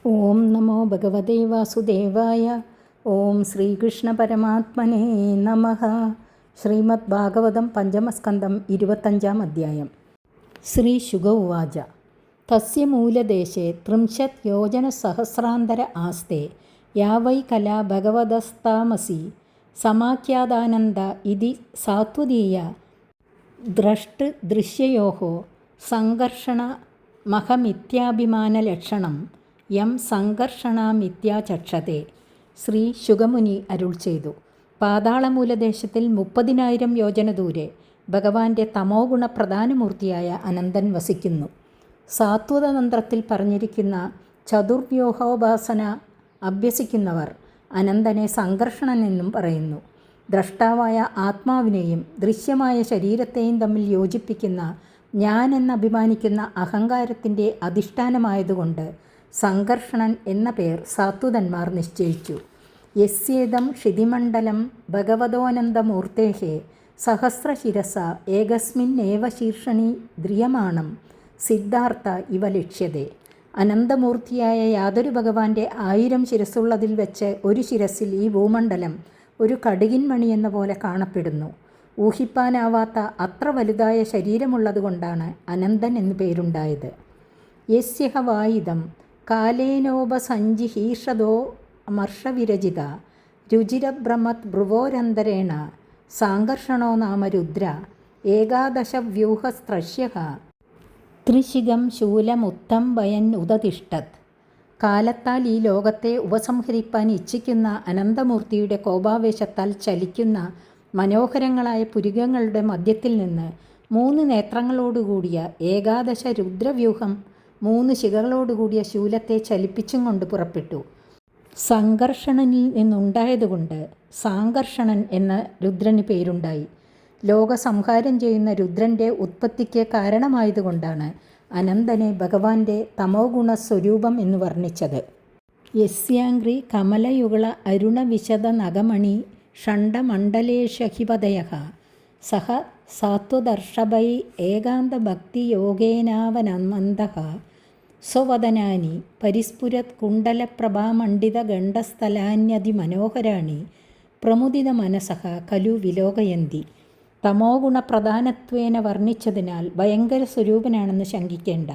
ഓം നമോ ഭഗവതേ വാസുദേവായ. ഓം ശ്രീകൃഷ്ണ പരമാത്മനേ നമഃ. ശ്രീമദ് ഭാഗവതം പഞ്ചമസ്കന്ധം 25-ാം അധ്യായം. ശ്രീ ശുക ഉവാച. തസ്യ മൂലദേശേ 30 യോജനസഹസ്രാന്തര ആസ്തേ യാ വൈ കലാ ഭഗവതസ്താമസി സമാഖ്യാതാനന്ദ ഇതി സാത്വതീയ ദ്രഷ്ടൃദൃശ്യയോഃ സംഘർഷണമഹമിത്യാഭിമാനലക്ഷണം യം സംഘർഷണമിത്യാചക്ഷതേ. ശ്രീ ശുകമുനി അരുൾ ചെയ്തു. പാതാളമൂലദേശത്തിൽ 30,000 യോജന ദൂരെ ഭഗവാന്റെ തമോ ഗുണ പ്രധാനമൂർത്തിയായ അനന്തൻ വസിക്കുന്നു. സാത്വതതന്ത്രത്തിൽ പറഞ്ഞിരിക്കുന്ന ചതുർവ്യൂഹോപാസന അഭ്യസിക്കുന്നവർ അനന്തനെ സംഘർഷണൻ എന്നും പറയുന്നു. ദ്രഷ്ടാവായ ആത്മാവിനെയും ദൃശ്യമായ ശരീരത്തെയും തമ്മിൽ യോജിപ്പിക്കുന്ന ഞാൻ എന്നഭിമാനിക്കുന്ന അഹങ്കാരത്തിൻ്റെ അധിഷ്ഠാനമായതുകൊണ്ട് സംഘർഷണൻ എന്ന പേർ സാത്വതന്മാർ നിശ്ചയിച്ചു. യസ്യേദം ക്ഷിതിമണ്ഡലം ഭഗവതോനന്ദമൂർത്തേഃ സഹസ്രശിരസ ഏകസ്മിന്നേവ ശീർഷണി ദ്രിയമാണം സിദ്ധാർത്ഥ ഇവ ലക്ഷ്യതേ. അനന്തമൂർത്തിയായ യാതൊരു ഭഗവാന്റെ 1000 ശിരസ്സുള്ളതിൽ വെച്ച് ഒരു ശിരസിൽ ഈ ഭൂമണ്ഡലം ഒരു കടുകിൻ മണി എന്ന പോലെ കാണപ്പെടുന്നു. ഊഹിപ്പാനാവാത്ത അത്ര വലുതായ ശരീരമുള്ളതുകൊണ്ടാണ് അനന്തൻ എന്നു പേരുണ്ടായത്. യസ്യഹ വായിദം കാലേനോപസഞ്ജിഹീഷതോ മർഷവിരജിത രുചിരഭ്രമത് ഭ്രുവോരന്തരേണ സാംഘർഷണോ നാമ രുദ്ര ഏകാദശവ്യൂഹസ്ത്രശ്യഃ ത്രിശിഖം ശൂലമുത്തം വയൻ ഉദതിഷ്ഠത്. കാലത്താൽ ഈ ലോകത്തെ ഉപസംഹരിപ്പാൻ ഇച്ഛിക്കുന്ന അനന്തമൂർത്തിയുടെ കോപാവേശത്താൽ ചലിക്കുന്ന മനോഹരങ്ങളായ പുരികങ്ങളുടെ മധ്യത്തിൽ നിന്ന് 3 നേത്രങ്ങളോടുകൂടിയ ഏകാദശ രുദ്രവ്യൂഹം 3 ശിഖകളോടുകൂടിയ ശൂലത്തെ ചലിപ്പിച്ചും കൊണ്ട് പുറപ്പെട്ടു. സംഘർഷണനിൽ നിന്നുണ്ടായതുകൊണ്ട് സാംഘർഷണൻ എന്ന രുദ്രന് പേരുണ്ടായി. ലോകസംഹാരം ചെയ്യുന്ന രുദ്രൻ്റെ ഉത്പത്തിക്ക് കാരണമായതുകൊണ്ടാണ് അനന്തനെ ഭഗവാന്റെ തമോ ഗുണ സ്വരൂപം എന്ന് വർണ്ണിച്ചത്. യസ്യാംഗ്രി കമലയുഗള അരുണവിശദ നഗമണി ഷണ്ഡമണ്ഡലേഷഹിപതയഃ സഹ സാത്വദർഷഭൈ ഏകാന്തഭക്തിയോഗേനാവനമന്തഃ സ്വവദനാനി പരിസ്ഫുരത് കുണ്ഡലപ്രഭാമണ്ഡിതഗണ്ഡസ്ഥലാന്യതിമനോഹരാണി പ്രമുദിതമനസഃ ഖലു വിലോകയന്തി. തമോ ഗുണപ്രധാനത്വേന വർണ്ണിച്ചതിനാൽ ഭയങ്കര സ്വരൂപനാണെന്ന് ശങ്കിക്കേണ്ട.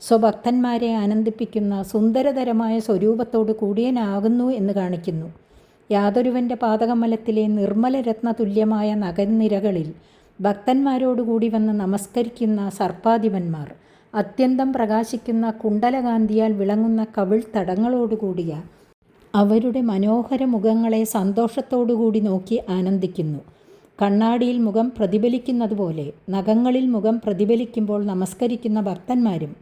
സ്വഭക്തന്മാരെ ആനന്ദിപ്പിക്കുന്ന സുന്ദരതരമായ സ്വരൂപത്തോട് കൂടിയനാകുന്നു എന്ന് കാണിക്കുന്നു. യാതൊരുവൻ്റെ പാദകമലത്തിലെ നിർമ്മലരത്ന തുല്യമായ നഖനിരകളിൽ ഭക്തന്മാരോടുകൂടി വന്ന് നമസ്കരിക്കുന്ന സർപ്പാധിപന്മാർ അത്യന്തം പ്രകാശിക്കുന്ന കുണ്ടലകാന്തിയാൽ വിളങ്ങുന്ന കവിൾ തടങ്ങളോടുകൂടിയ അവരുടെ മനോഹര മുഖങ്ങളെ സന്തോഷത്തോടുകൂടി നോക്കി ആനന്ദിക്കുന്നു. കണ്ണാടിയിൽ മുഖം പ്രതിഫലിക്കുന്നതുപോലെ നഖങ്ങളിൽ മുഖം പ്രതിഫലിക്കുമ്പോൾ നമസ്കരിക്കുന്ന ഭക്തന്മാരും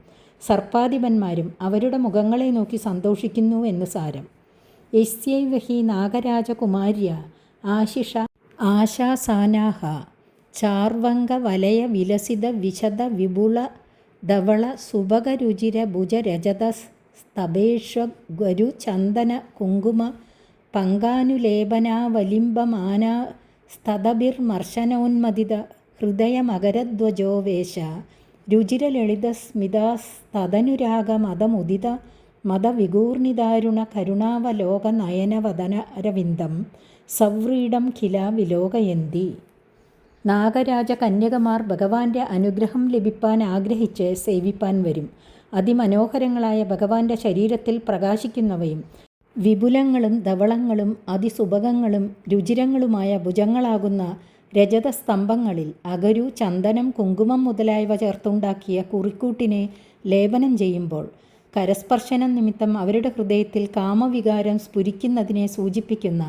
സർപ്പാധിപന്മാരും അവരുടെ മുഖങ്ങളെ നോക്കി സന്തോഷിക്കുന്നു എന്ന് സാരം. യസ്യൈവ ഹി നാഗരാജകുമാര്യ ആശിഷ ആശാസാനാഃ ചാർവംഗവലയ വിലസിത വിശദ വിപുല ധവള സുഭഗരുചിര ഭുജരജത സ്തഭേഷ്വഗരു ചന്ദന കുങ്കുമ പങ്കാനുലേപനാവലിംബമാനാ സ്തതഭിർമർശനോന്മദിത ഹൃദയമകരധ്വജോ വേശ രുചിരലളിതസ്മിതാസ്തദനുരാഗ മദമുദിത മദവിഗൂർണിദാരുണ കരുണാവലോക നയനവദനരവിന്ദം സവ്രീഡം കില വിലോകയന്തി. നാഗരാജ കന്യകമാർ ഭഗവാന്റെ അനുഗ്രഹം ലഭിപ്പാൻ ആഗ്രഹിച്ച് സേവിപ്പാൻ വരും. അതിമനോഹരങ്ങളായ ഭഗവാന്റെ ശരീരത്തിൽ പ്രകാശിക്കുന്നവയും വിപുലങ്ങളും ധവളങ്ങളും അതിസുഭഗങ്ങളും രുചിരങ്ങളുമായ ഭുജങ്ങളാകുന്ന രജതസ്തംഭങ്ങളിൽ അഗരു, ചന്ദനം, കുങ്കുമം മുതലായവ ചേർത്തുണ്ടാക്കിയ കുറിക്കൂട്ടിനെ ലേപനം ചെയ്യുമ്പോൾ കരസ്പർശനം നിമിത്തം അവരുടെ ഹൃദയത്തിൽ കാമവികാരം സ്ഫുരിക്കുന്നതിനെ സൂചിപ്പിക്കുന്ന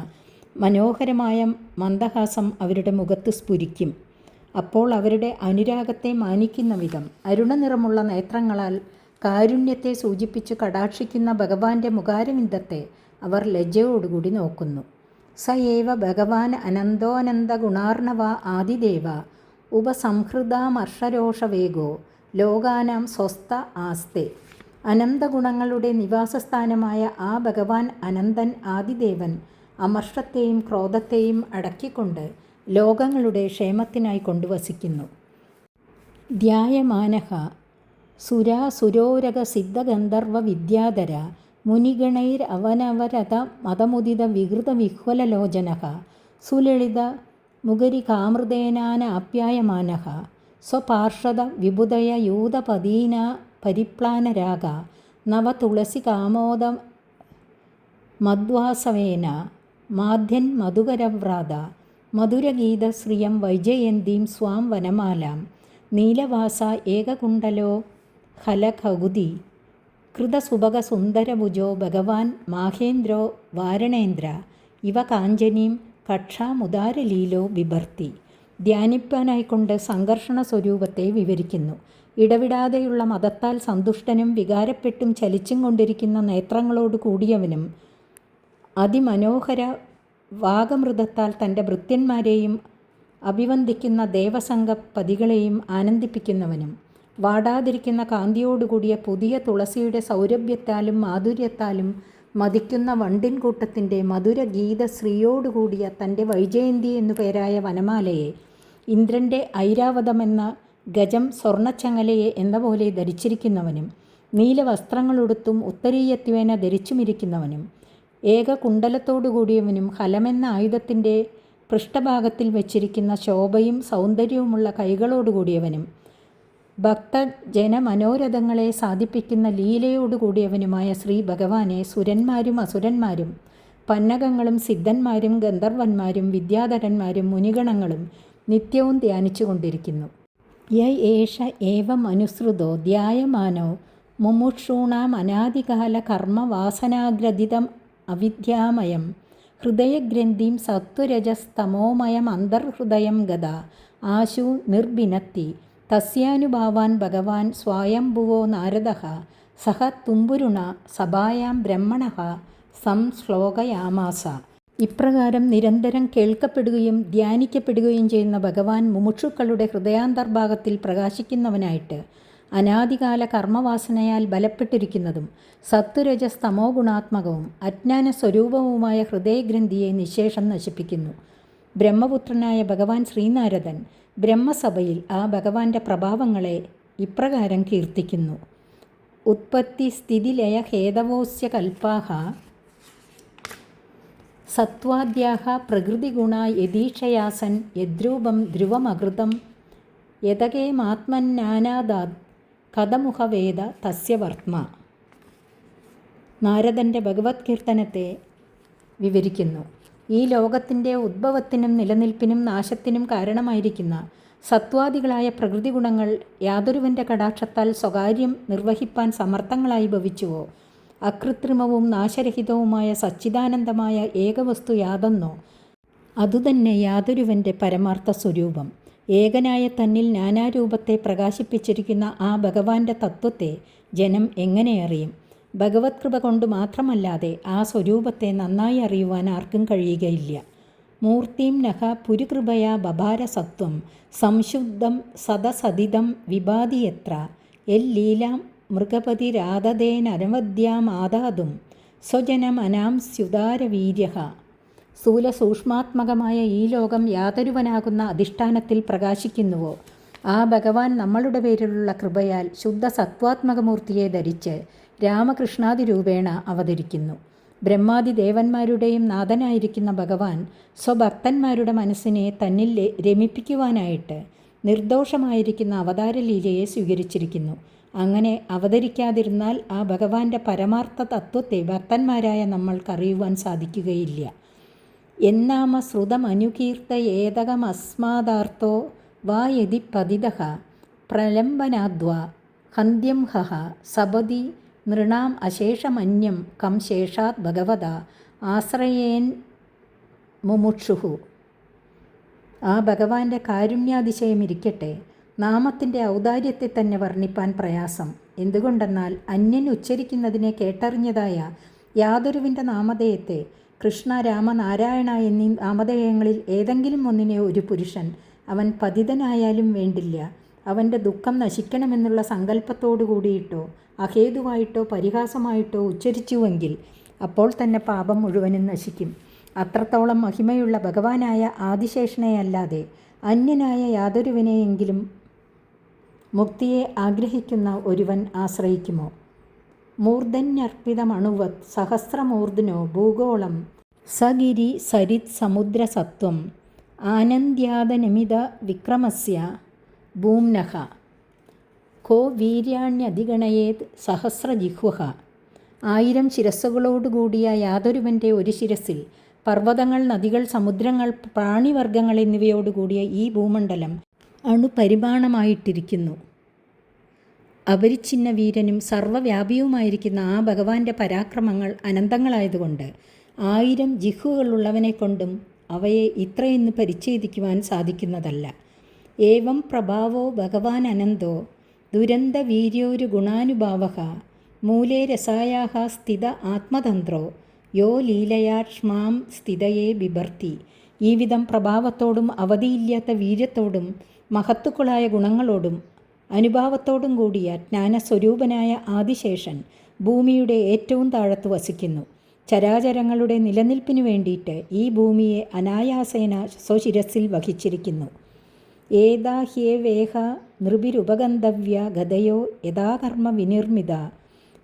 മനോഹരമായ മന്ദഹാസം അവരുടെ മുഖത്ത് സ്ഫുരിക്കും. അപ്പോൾ അവരുടെ അനുരാഗത്തെ മാനിക്കുന്ന വിധം അരുണനിറമുള്ള നേത്രങ്ങളാൽ കാരുണ്യത്തെ സൂചിപ്പിച്ചു കടാക്ഷിക്കുന്ന ഭഗവാന്റെ മുഖാരവിന്ദത്തെ അവർ ലജ്ജയോടുകൂടി നോക്കുന്നു. സ ഏവ ഭഗവാൻ അനന്തോനന്ദ ഗുണാർണവ ആദിദേവ ഉപസംഹൃതാമർഷരോഷവേഗോ ലോകാനാം സ്വസ്ഥ ആസ്തേ. അനന്തഗുണങ്ങളുടെ നിവാസസ്ഥാനമായ ആ ഭഗവാൻ അനന്തൻ ആദിദേവൻ അമർഷത്തെയും ക്രോധത്തെയും അടക്കിക്കൊണ്ട് ലോകങ്ങളുടെ ക്ഷേമത്തിനായി കൊണ്ടുവസിക്കുന്നു. ധ്യായമാനഃ സുരാസുരോരക സിദ്ധഗന്ധർവ വിദ്യാധര മുനിഗണൈരവനവരത മതമുദിത വികൃത വിഹ്വലലോചനഃ സുലളിത മുഖരികാമൃതേനാനാപ്യായമാനഃ സ്വപാർഷദ വിബുധയ യൂതപദീന പരിപ്ലാനരാഗ നവ തുളസി കാമോദ മദ്വാസവേന മാധ്യൻ മധുകരവ്രാത മധുരഗീതശ്രിയം വൈജയന്തീം സ്വാം വനമാലാം നീലവാസ ഏകകുണ്ടലോ ഹലഖകുതി കൃതസുഭഗസുന്ദരഭുജോ ഭഗവാൻ മാഹേന്ദ്രോ വാരണേന്ദ്ര ഇവ കാഞ്ചനീം കക്ഷാമുദാരലീലോ ബിഭർത്തി. ധ്യാനിപ്പാനായിക്കൊണ്ട് സംഘർഷണ സ്വരൂപത്തെ വിവരിക്കുന്നു. ഇടവിടാതെയുള്ള മതത്താൽ സന്തുഷ്ടനും വികാരപ്പെട്ടും ചലിച്ചും കൊണ്ടിരിക്കുന്ന നേത്രങ്ങളോട് കൂടിയവനും അതിമനോഹര വാഗമൃതത്താൽ തൻ്റെ ഭൃത്യന്മാരെയും അഭിവന്ദിക്കുന്ന ദേവസംഘപതികളെയും ആനന്ദിപ്പിക്കുന്നവനും വാടാതിരിക്കുന്ന കാന്തിയോടുകൂടിയ പുതിയ തുളസിയുടെ സൗരഭ്യത്താലും മാധുര്യത്താലും മതിക്കുന്ന വണ്ടിൻകൂട്ടത്തിൻ്റെ മധുരഗീതശ്രീയോടുകൂടിയ തൻ്റെ വൈജയന്തി എന്നു പേരായ വനമാലയെ ഇന്ദ്രൻ്റെ ഐരാവതമെന്ന ഗജം സ്വർണ്ണച്ചങ്ങലയെ എന്ന പോലെ ധരിച്ചിരിക്കുന്നവനും നീലവസ്ത്രങ്ങളുടുത്തും ഉത്തരീയത്വേന ധരിച്ചുമിരിക്കുന്നവനും ഏകകുണ്ടലത്തോടുകൂടിയവനും ഹലമെന്ന ആയുധത്തിൻ്റെ പൃഷ്ഠഭാഗത്തിൽ വച്ചിരിക്കുന്ന ശോഭയും സൗന്ദര്യവുമുള്ള കൈകളോടുകൂടിയവനും ഭക്തജനമനോരഥങ്ങളെ സാധിപ്പിക്കുന്ന ലീലയോടുകൂടിയവനുമായ ശ്രീ ഭഗവാനെ സുരന്മാരും അസുരന്മാരും പന്നകങ്ങളും സിദ്ധന്മാരും ഗന്ധർവന്മാരും വിദ്യാധരന്മാരും മുനിഗണങ്ങളും നിത്യവും ധ്യാനിച്ചു കൊണ്ടിരിക്കുന്നു. യേഷ ഏവം അനുസൃതോ ധ്യായമാനോ മുമുക്ഷൂണാം അനാദികാല കർമ്മവാസനാഗ്രഥിതം അവിദ്യാമയം ഹൃദയഗ്രന്ഥിം സത്വരജസ്തമോമയം അന്തർഹൃദയം ഗത ആശു നിർഭിനത്തി തസ്യാനുഭാവാൻ ഭഗവാൻ സ്വായംഭുവോ നാരദഃ സഹ തുംബുരുണ സഭായാം ബ്രഹ്മണഃ സംശ്ലോകയാമാസ. ഇപ്രകാരം നിരന്തരം കേൾക്കപ്പെടുകയും ധ്യാനിക്കപ്പെടുകയും ചെയ്യുന്ന ഭഗവാൻ മുമുക്ഷുക്കളുടെ ഹൃദയാന്തർഭാഗത്തിൽ പ്രകാശിക്കുന്നവനായിട്ട് അനാദികാല കർമ്മവാസനയാൽ ബലപ്പെട്ടിരിക്കുന്നതും സത്വരജസ് തമോ ഗുണാത്മകവും അജ്ഞാന സ്വരൂപവുമായ ഹൃദയഗ്രന്ഥിയെ നിശേഷം നശിപ്പിക്കുന്നു. ബ്രഹ്മപുത്രനായ ഭഗവാൻ ശ്രീനാരദൻ ബ്രഹ്മസഭയിൽ ആ ഭഗവാന്റെ പ്രഭാവങ്ങളെ ഇപ്രകാരം കീർത്തിക്കുന്നു. ഉത്പത്തി സ്ഥിതിലയ ഹേതവോസ്യ കൽപ്പാഹ സത്വാദ്യാഹ പ്രകൃതിഗുണ യദീക്ഷയാസൻ യദ്രൂപം ധ്രുവമകൃതം യതകേമാത്മന്നാനാദാത് കഥമുഖവേദ തസ്യ വർമ്മ. നാരദൻ്റെ ഭഗവത് കീർത്തനത്തെ വിവരിക്കുന്നു. ഈ ലോകത്തിൻ്റെ ഉദ്ഭവത്തിനും നിലനിൽപ്പിനും നാശത്തിനും കാരണമായിരിക്കുന്ന സത്വാദികളായ പ്രകൃതി ഗുണങ്ങൾ യാതൊരുവൻ്റെ കടാക്ഷത്താൽ സ്വകാര്യം നിർവഹിപ്പാൻ സമർത്ഥങ്ങളായി ഭവിച്ചുവോ അകൃത്രിമവും നാശരഹിതവുമായ സച്ചിദാനന്ദമായ ഏകവസ്തു യാതൊന്നോ അതുതന്നെ യാതൊരുവൻ്റെ പരമാർത്ഥ സ്വരൂപം. ഏകനായ തന്നിൽ നാനാരൂപത്തെ പ്രകാശിപ്പിച്ചിരിക്കുന്ന ആ ഭഗവാന്റെ തത്വത്തെ ജനം എങ്ങനെ അറിയും? ഭഗവത് കൃപ കൊണ്ട് മാത്രമല്ലാതെ ആ സ്വരൂപത്തെ നന്നായി അറിയുവാൻ ആർക്കും കഴിയുകയില്ല. മൂർത്തിം നഖ പുരുകൃപയാ ബഭാര സത്വം സംശുദ്ധം സദസദിതം വിഭാതിയത്ര എല്ലീലാം മൃഗപതിരാധതേനനവദ്യാം ആദാതും സ്വജനം അനാംസ്യുദാരവീര്യഃ. സ്ഥൂലസൂക്ഷ്മാത്മകമായ ഈ ലോകം യാതൊരുവനാകുന്ന അധിഷ്ഠാനത്തിൽ പ്രകാശിക്കുന്നുവോ ആ ഭഗവാൻ നമ്മളുടെ പേരിലുള്ള കൃപയാൽ ശുദ്ധ സത്വാത്മകമൂർത്തിയെ ധരിച്ച് രാമകൃഷ്ണാദി രൂപേണ അവതരിക്കുന്നു. ബ്രഹ്മാദി ദേവന്മാരുടെയും നാഥനായിരിക്കുന്ന ഭഗവാൻ സ്വഭക്തന്മാരുടെ മനസ്സിനെ തന്നിൽ രമിപ്പിക്കുവാനായിട്ട് നിർദോഷമായിരിക്കുന്ന അവതാരലീലയെ സ്വീകരിച്ചിരിക്കുന്നു. അങ്ങനെ അവതരിക്കാതിരുന്നാൽ ആ ഭഗവാന്റെ പരമാർത്ഥ തത്വത്തെ ഭക്തന്മാരായ നമ്മൾക്കറിയുവാൻ സാധിക്കുകയില്ല. എന്നാമ ശ്രുതമനുകീർത്തയേതകമസ്മാദാർത്ഥോ വാ യതി പതിതഃ പ്രലംബനാദ്വാ ഹന്ത്യം ഹഃ സപതി നൃണാം അശേഷമന്യം കം ശേഷാത് ഭഗവത ആശ്രയേൻ മുമുക്ഷുഃ. ആ ഭഗവാന്റെ കാരുണ്യാതിശയമിരിക്കട്ടെ. നാമത്തിൻ്റെ ഔദാര്യത്തെ തന്നെ വർണ്ണിപ്പാൻ പ്രയാസം. എന്തുകൊണ്ടെന്നാൽ അന്യൻ ഉച്ചരിക്കുന്നതിനെ കേട്ടറിഞ്ഞതായ യാതൊരുവിൻ്റെ നാമധേയത്തെ കൃഷ്ണ രാമ നാരായണ എന്നീ നാമധേയങ്ങളിൽ ഏതെങ്കിലും ഒന്നിനെ ഒരു പുരുഷൻ അവൻ പതിതനായാലും വേണ്ടില്ല അവൻ്റെ ദുഃഖം നശിക്കണമെന്നുള്ള സങ്കല്പത്തോടു കൂടിയിട്ടോ അഹേതുവായിട്ടോ പരിഹാസമായിട്ടോ ഉച്ചരിച്ചുവെങ്കിൽ അപ്പോൾ തന്നെ പാപം മുഴുവനും നശിക്കും. അത്രത്തോളം മഹിമയുള്ള ഭഗവാനായ ആദിശേഷനെയല്ലാതെ അന്യനായ യാതൊരുവിനെയെങ്കിലും മുക്തിയെ ആഗ്രഹിക്കുന്ന ഒരുവൻ ആശ്രയിക്കുമോ? മൂർധന്യർപ്പിതമണുവത് സഹസ്രമൂർധനോ ഭൂഗോളം സഗിരി സരിത് സമുദ്രസത്വം ആനന്ദ്യാദനമിത വിക്രമസ്യ ഭൂമ്നഃ കോ വീര്യാണ്യധിഗണയേത് സഹസ്രജിഹ്വഃ. 1000 ശിരസ്സുകളോടുകൂടിയ യാതൊരുവൻ്റെ ഒരു ശിരസിൽ പർവ്വതങ്ങൾ, നദികൾ, സമുദ്രങ്ങൾ, പ്രാണിവർഗങ്ങൾ എന്നിവയോടുകൂടിയ ഈ ഭൂമണ്ഡലം അണുപരിമാണമായിട്ടിരിക്കുന്നു. അപരിച്ഛിന്ന വീരനും സർവ്വവ്യാപിയുമായിരിക്കുന്ന ആ ഭഗവാന്റെ പരാക്രമങ്ങൾ അനന്തങ്ങളായതുകൊണ്ട് 1000 ജിഹ്വകളുള്ളവനെക്കൊണ്ടും അവയെ ഇത്രയെന്ന് പരിച്ഛേദിക്കുവാൻ സാധിക്കുന്നതല്ല. ഏവം പ്രഭാവോ ഭഗവാൻ അനന്തോ ദുരന്തവീര്യോരു ഗുണാനുഭാവഃ മൂലേ രസായാഃ സ്ഥിത ആത്മതന്ത്രോ യോ ലീലയാ ക്ഷ്മാം സ്ഥിതയേ ബിഭർത്തി. ഈ വിധം പ്രഭാവത്തോടും അവധിയില്ലാത്ത വീര്യത്തോടും മഹത്തുക്കളായ ഗുണങ്ങളോടും അനുഭാവത്തോടും കൂടിയ ജ്ഞാനസ്വരൂപനായ ആദിശേഷൻ ഭൂമിയുടെ ഏറ്റവും താഴത്ത് വസിക്കുന്നു. ചരാചരങ്ങളുടെ നിലനിൽപ്പിനു വേണ്ടിയിട്ട് ഈ ഭൂമിയെ അനായാസേന സ്വശിരസിൽ വഹിച്ചിരിക്കുന്നു. ഏതാ ഹ്യേവേഹ നൃഭിരുപഗന്ധവ്യ ഗതയോ യഥാകർമ്മ വിനിർമ്മിത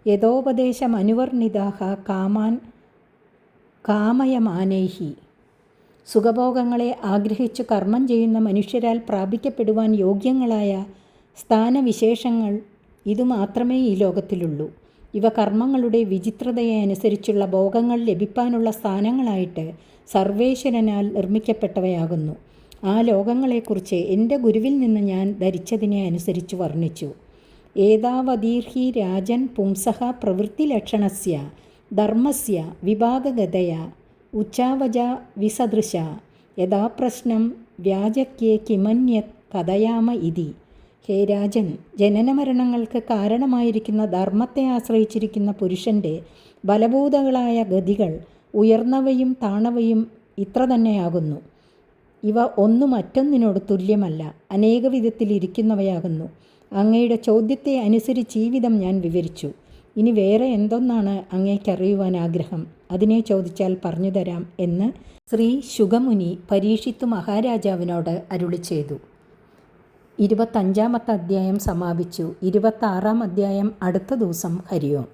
യഥോപദേശമനുവർണിതാഃ കാമാൻ കാമയമാനൈഹി. സുഖഭോഗങ്ങളെ ആഗ്രഹിച്ചു കർമ്മം ചെയ്യുന്ന മനുഷ്യരാൽ പ്രാപിക്കപ്പെടുവാൻ യോഗ്യങ്ങളായ സ്ഥാനവിശേഷങ്ങൾ ഇതുമാത്രമേ ഈ ലോകത്തിലുള്ളൂ. ഇവ കർമ്മങ്ങളുടെ വിചിത്രതയെ അനുസരിച്ചുള്ള ഭോഗങ്ങൾ ലഭിക്കാനുള്ള സ്ഥാനങ്ങളായിട്ട് സർവേശ്വരനാൽ നിർമ്മിക്കപ്പെട്ടവയാകുന്നു. ആ ലോകങ്ങളെക്കുറിച്ച് എൻ്റെ ഗുരുവിൽ നിന്ന് ഞാൻ ധരിച്ചതിനെ അനുസരിച്ച് വർണ്ണിച്ചു. ഏതാവതീർഹി രാജൻ പുംസഃ പ്രവൃത്തിലക്ഷണസ്യ ധർമ്മസ്യ വിഭാഗഗതയ ഉച്ചാവജ വിസദൃശ യഥാ പ്രശ്നം വ്യാജക്യേ കിമന്യത് കഥയാമ ഇതി. ഹേ രാജൻ, ജനനമരണങ്ങൾക്ക് കാരണമായിരിക്കുന്ന ധർമ്മത്തെ ആശ്രയിച്ചിരിക്കുന്ന പുരുഷൻ്റെ ബലഭൂതങ്ങളായ ഗതികൾ ഉയർന്നവയും താണവയും ഇത്ര തന്നെയാകുന്നു. ഇവ ഒന്നു മറ്റൊന്നിനോട് തുല്യമല്ല, അനേക വിധത്തിലിരിക്കുന്നവയാകുന്നു. അങ്ങയുടെ ചോദ്യത്തെ അനുസരിച്ച് ഈ വിധം ഞാൻ വിവരിച്ചു. ഇനി വേറെ എന്തൊന്നാണ് അങ്ങേക്കറിയുവാൻ ആഗ്രഹം? അതിനെ ചോദിച്ചാൽ പറഞ്ഞു തരാം എന്ന് ശ്രീ ശുഗമുനി പരീക്ഷിത്തു മഹാരാജാവിനോട് അരുളി ചെയ്തു. 25-ാമത്തെ അധ്യായം സമാപിച്ചു. 26-ാം അധ്യായം അടുത്ത ദിവസം. ഹരി ഓം.